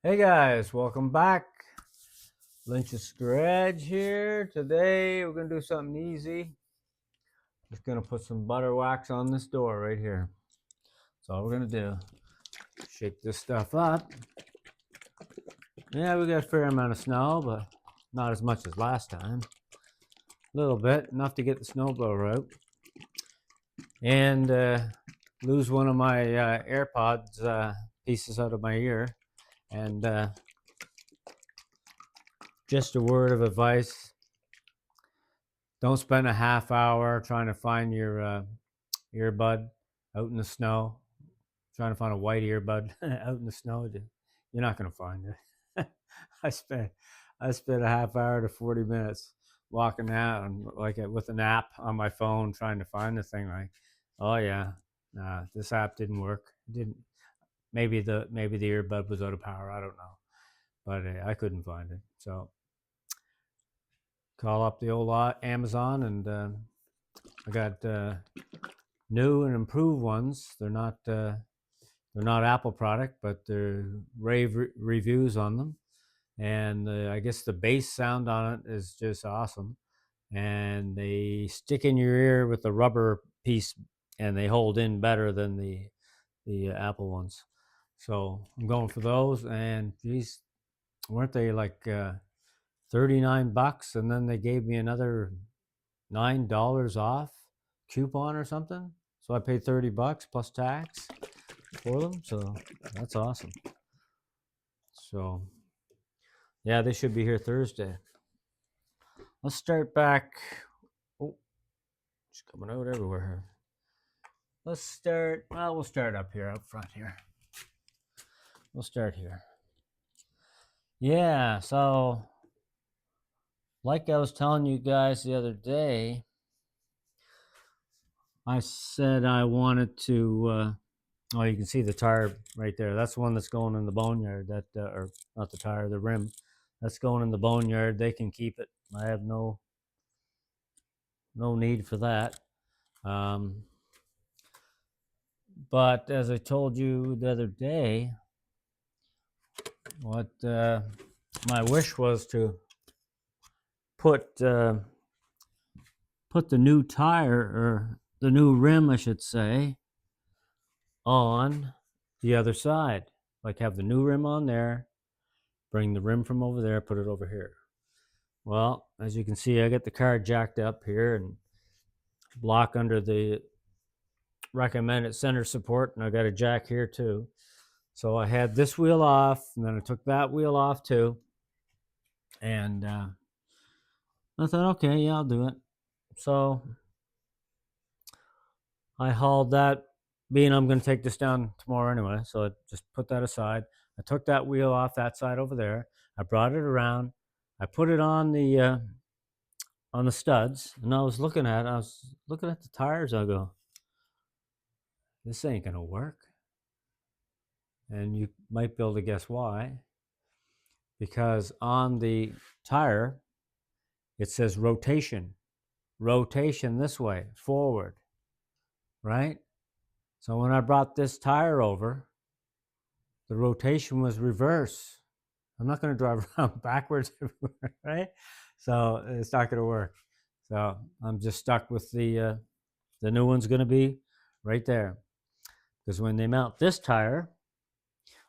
Hey guys, welcome back. Lynch's Garage here. Today we're gonna do something easy. Just gonna put some butter wax on this door right here. That's all we're gonna do. Shake this stuff up. Yeah, we got a fair amount of snow, but not as much as last time. A little bit, enough to get the snowblower out. And lose one of my AirPods pieces out of my ear. And just a word of advice. Don't spend a half hour trying to find your earbud out in the snow, trying to find a white earbud out in the snow. You're not going to find it. I spent I spent a half hour to 40 minutes walking out and with an app on my phone trying to find the thing. Like, oh yeah, nah, this app didn't work. It didn't. Maybe the earbud was out of power. I don't know, but I couldn't find it. So call up the old Amazon and I got new and improved ones. They're not Apple product, but they're rave reviews on them. And I guess the bass sound on it is just awesome. And they stick in your ear with a rubber piece, and they hold in better than the Apple ones. So I'm going for those. And geez, weren't they like $39? And then they gave me another $9 off coupon or something. So I paid $30 plus tax for them. So that's awesome. So yeah, they should be here Thursday. Let's start back. Oh, it's coming out everywhere here. Let's start. Well, we'll start up here, up front here. We'll start here. Yeah, so like I was telling you guys the other day, I said I wanted to. Oh, you can see the tire right there. That's the one that's going in the boneyard. Or not the tire, the rim. That's going in the boneyard. They can keep it. I have no need for that. Um, but as I told you the other day, what my wish was to put put the new tire, or the new rim, I should say, on the other side. Like have the new rim on there, bring the rim from over there, put it over here. Well, as you can see, I got the car jacked up here and block under the recommended center support, and I got a jack here too. So I had this wheel off, and then I took that wheel off too, and I thought, okay, yeah, I'll do it. So I hauled that, being I'm going to take this down tomorrow anyway, so I just put that aside. I took that wheel off that side over there. I brought it around. I put it on the studs, and I was looking at the tires. I go, this ain't gonna work. And you might be able to guess why. Because on the tire, it says rotation. Rotation this way, forward, right? So when I brought this tire over, the rotation was reverse. I'm not going to drive around backwards everywhere, right? So it's not going to work. So I'm just stuck with the new one's going to be right there. Because when they mount this tire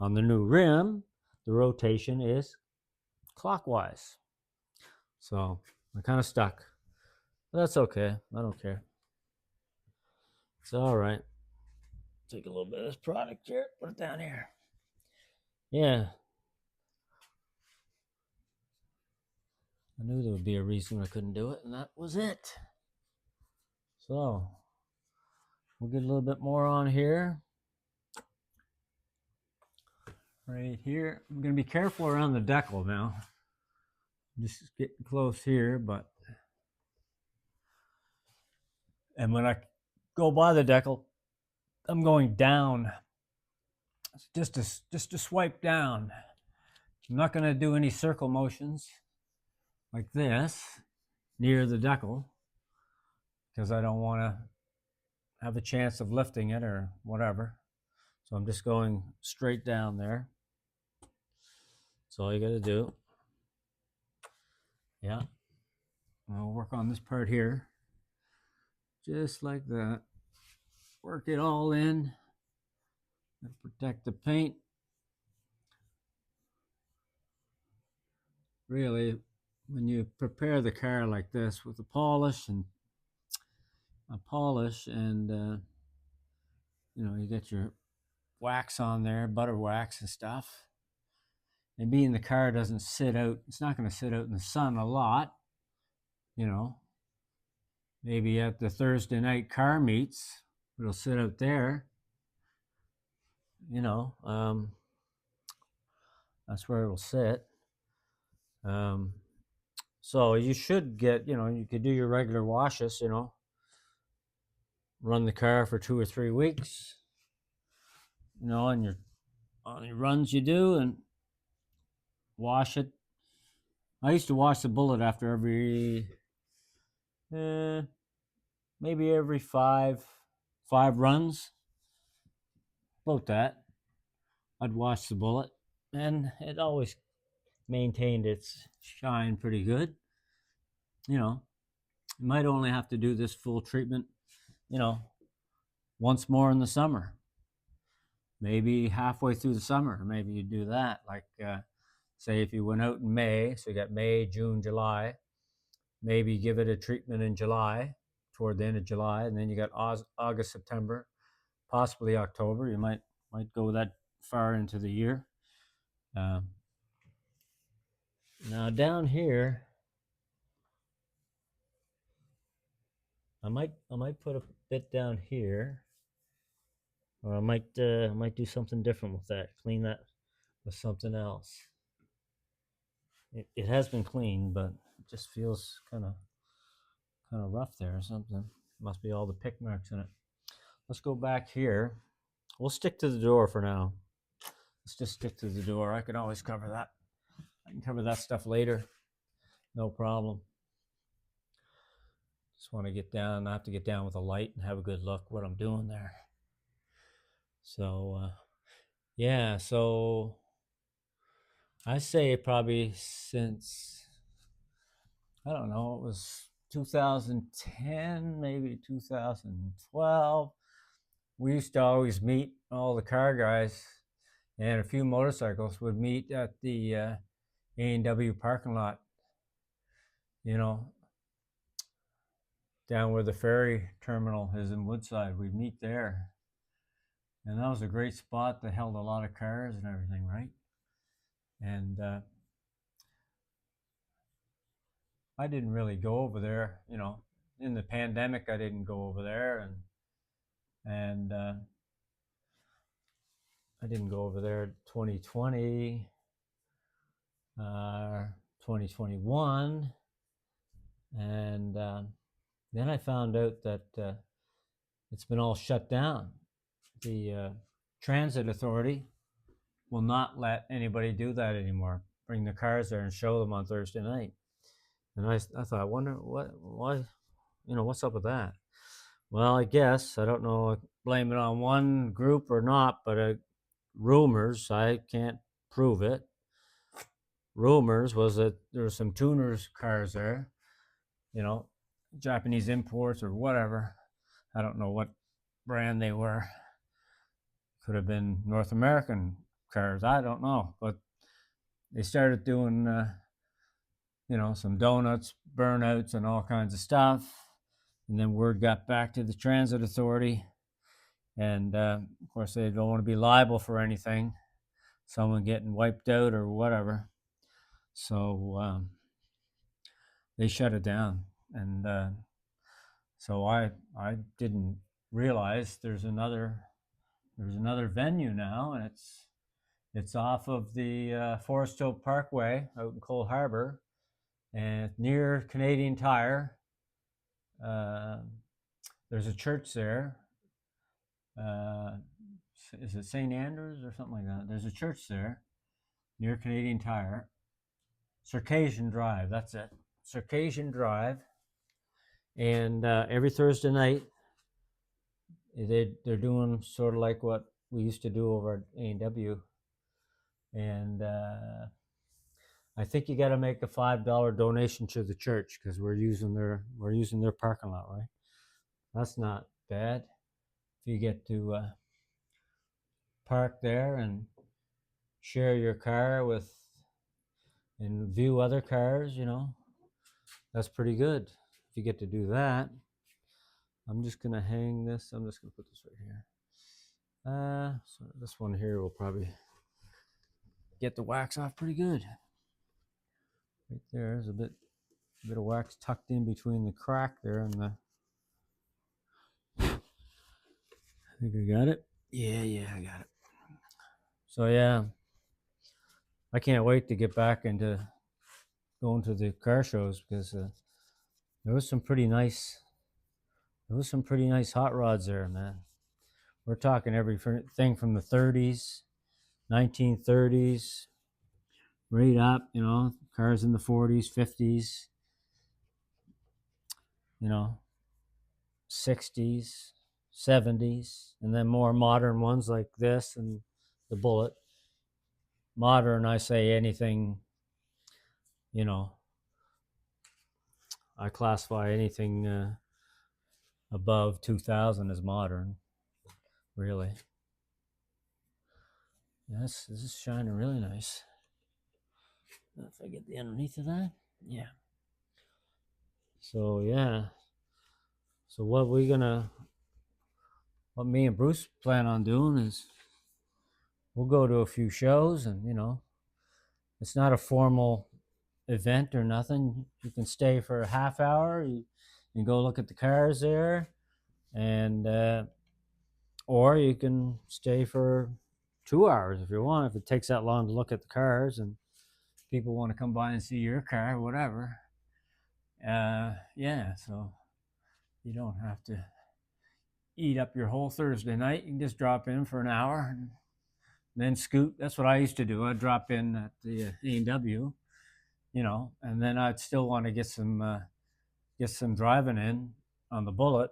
on the new rim, the rotation is clockwise. So I'm kind of stuck. But that's okay. I don't care. It's all right. Take a little bit of this product here, put it down here. Yeah. I knew there would be a reason I couldn't do it, and that was it. So we'll get a little bit more on here. Right here. I'm going to be careful around the decal now. Just getting close here, and when I go by the decal, I'm going down, just to swipe down. I'm not going to do any circle motions like this near the decal, because I don't want to have a chance of lifting it or whatever. So I'm just going straight down there. That's all you got to do. Yeah. I'll work on this part here. Just like that. Work it all in. Protect the paint. Really, when you prepare the car like this with a polish and you get your wax on there, butter wax and stuff. And being the car doesn't sit out, it's not going to sit out in the sun a lot. Maybe at the Thursday night car meets, it'll sit out there. That's where it'll sit. So you should get, you could do your regular washes, run the car for 2 or 3 weeks, on your runs you do, and wash it. I used to wash the bullet after maybe every five runs, about that. I'd wash the bullet, and it always maintained its shine pretty good. You might only have to do this full treatment, once more in the summer. Maybe halfway through the summer, maybe you do that. Like, say if you went out in May, so you got May, June, July, maybe give it a treatment in July, toward the end of July, and then you got August, September, possibly October. You might go that far into the year. Now down here, I might put a bit down here, or I might do something different with that. Clean that with something else. It has been cleaned, but it just feels kind of rough there or something. Must be all the pick marks in it. Let's go back here. We'll stick to the door for now. Let's just stick to the door. I can always cover that. I can cover that stuff later. No problem. Just want to get down. I have to get down with a light and have a good look what I'm doing there. So, yeah. So I say probably since, I don't know, it was 2010, maybe 2012. We used to always meet, all the car guys and a few motorcycles would meet at the A&W parking lot, down where the ferry terminal is in Woodside. We'd meet there. And that was a great spot that held a lot of cars and everything, right? And I didn't really go over there, in the pandemic. I didn't go over there, and I didn't go over there 2020, 2021, and then I found out that it's been all shut down. The Transit Authority will not let anybody do that anymore. Bring the cars there and show them on Thursday night. And I thought, I wonder why, what's up with that? Well, I guess, I don't know, blame it on one group or not, but rumors, I can't prove it. Rumors was that there were some tuners cars there, Japanese imports or whatever. I don't know what brand they were. Could have been North American cars. I don't know. But they started doing, some donuts, burnouts, and all kinds of stuff. And then word got back to the Transit Authority. And, of course, they don't want to be liable for anything, someone getting wiped out or whatever. So they shut it down. And so I didn't realize there's another venue now, and it's off of the Forest Hill Parkway out in Cole Harbor, and near Canadian Tire. There's a church there. Is it St. Andrews or something like that? There's a church there near Canadian Tire. Circassian Drive, that's it. Circassian Drive. And every Thursday night, they're doing sort of like what we used to do over at A&W. And I think you got to make a $5 donation to the church because we're using their parking lot, right? That's not bad. If you get to park there and share your car with and view other cars, that's pretty good. If you get to do that, I'm just gonna hang this. I'm just gonna put this right here. So this one here will probably get the wax off pretty good. Right there's a bit of wax tucked in between the crack there and the. I think I got it. Yeah, I got it. So yeah, I can't wait to get back into going to the car shows because there was some pretty nice hot rods there, man. We're talking everything from the 30s, 1930s, right up, cars in the 40s, 50s, 60s, 70s, and then more modern ones like this and the Bullet. Modern, I say anything, I classify anything above 2000 as modern, really. Yes, this is shining really nice. If I get the underneath of that, yeah. So yeah. So what me and Bruce plan on doing is we'll go to a few shows, and it's not a formal event or nothing. You can stay for a half hour. You can go look at the cars there, and or you can stay for 2 hours if you want. If it takes that long to look at the cars, and people want to come by and see your car, or whatever. Yeah. So you don't have to eat up your whole Thursday night. You can just drop in for an hour and then scoot. That's what I used to do. I'd drop in at the A&W, and then I'd still want to get some driving in on the Bullet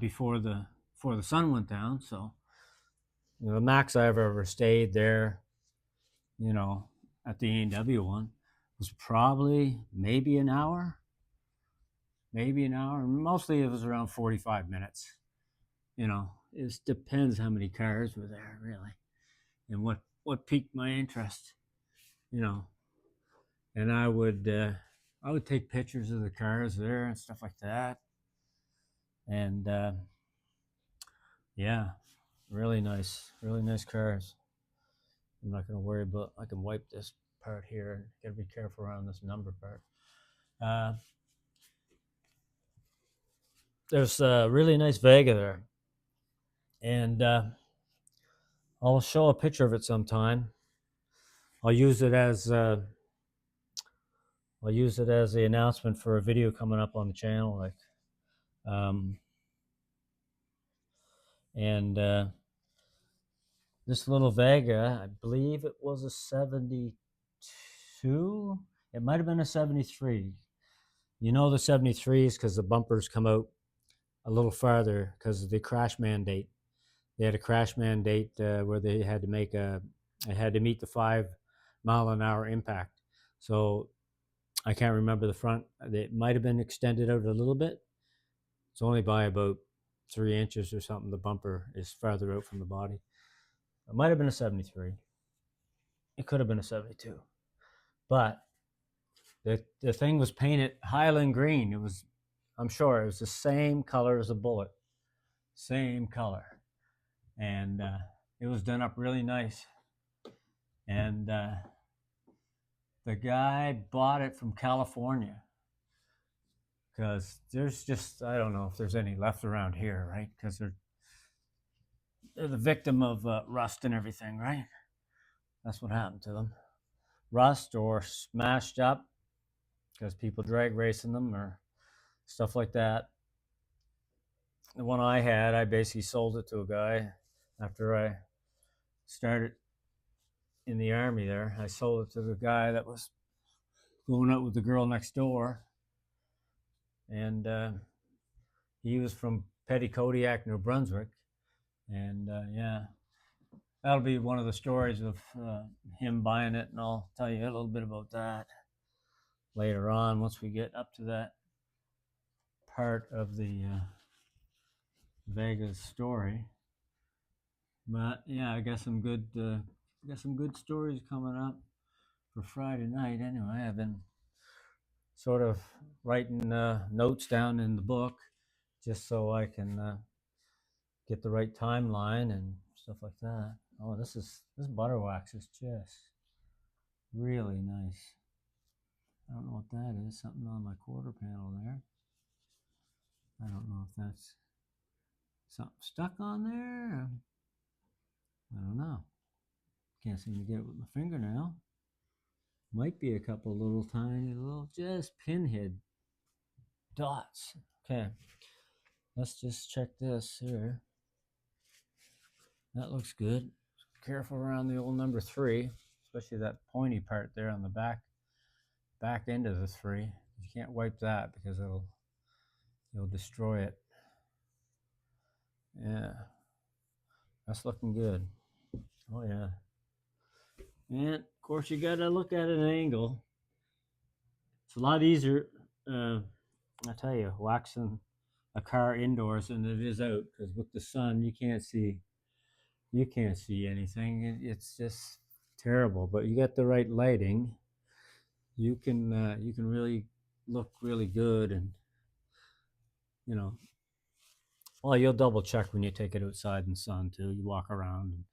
before the sun went down. So the max I ever stayed there, at the A&W one was probably maybe an hour. Mostly it was around 45 minutes. It depends how many cars were there, really, and what piqued my interest. And I would take pictures of the cars there and stuff like that. And yeah, really nice cars. I'm not going to worry about. I can wipe this part here. Got to be careful around this number part. There's a really nice Vega there, and I'll show a picture of it sometime. I'll use it as the announcement for a video coming up on the channel, and this little Vega, I believe it was a 72. It might have been a 73. The 73s because the bumpers come out a little farther because of the crash mandate. They had a crash mandate where they had to meet the 5-mile-an-hour impact. So I can't remember the front. It might have been extended out a little bit. It's only by about 3 inches or something. The bumper is farther out from the body. It might have been a 73. It could have been a 72. But the thing was painted Highland green. I'm sure it was the same color as a Bullet. Same color. And it was done up really nice. And the guy bought it from California because there's just, I don't know if there's any left around here, right? Because they're the victim of rust and everything, right? That's what happened to them. Rust or smashed up because people drag racing them or stuff like that. The one I had, I basically sold it to a guy after I started in the Army there. I sold it to the guy that was going out with the girl next door. And he was from Petitcodiac, New Brunswick. And yeah, that'll be one of the stories of him buying it, and I'll tell you a little bit about that later on once we get up to that part of the Vegas story. But yeah, I got some good stories coming up for Friday night. Anyway, I've been sort of writing notes down in the book just so I can get the right timeline and stuff like that. Oh, this butter wax is just really nice. I don't know what that is. Something on my quarter panel there. I don't know if that's something stuck on there. I don't know. Can't seem to get it with my fingernail. Might be a couple little tiny little just pinhead dots. Okay, let's just check this here. That looks good. Careful around the old number 3, especially that pointy part there on the back end of the 3. You can't wipe that because you'll destroy it. Yeah, that's looking good. Oh yeah. And of course you got to look at an angle. It's a lot easier, I tell you, waxing a car indoors than it is out, because with the sun you can't see anything. It's just terrible. But you get the right lighting, you can really look really good. And well, you'll double check when you take it outside in the sun too. You walk around and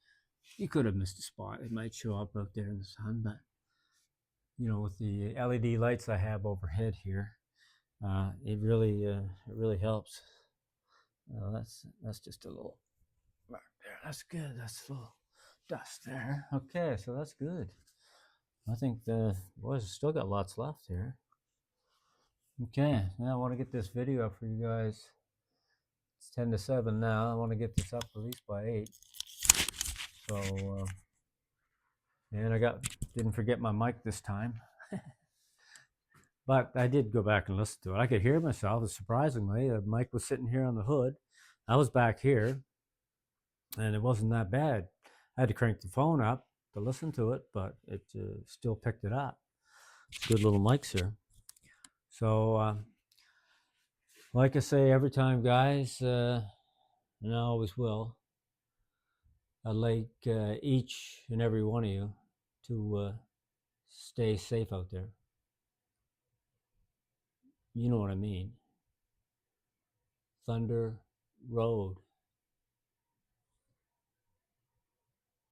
you could have missed a spot. It might show up out there in the sun, but with the LED lights I have overhead here, it really helps. That's just a little mark there. That's good. That's a little dust there. Okay, so that's good. I think the boys still got lots left here. Okay, now I want to get this video up for you guys. It's 10 to 7 now. I want to get this up at least by 8. So, and I didn't forget my mic this time. But I did go back and listen to it. I could hear myself. Surprisingly, the mic was sitting here on the hood. I was back here, and it wasn't that bad. I had to crank the phone up to listen to it, but it still picked it up. It's good little mics here. So, like I say every time, guys, and I always will, I'd like each and every one of you to stay safe out there. You know what I mean. Thunder Road.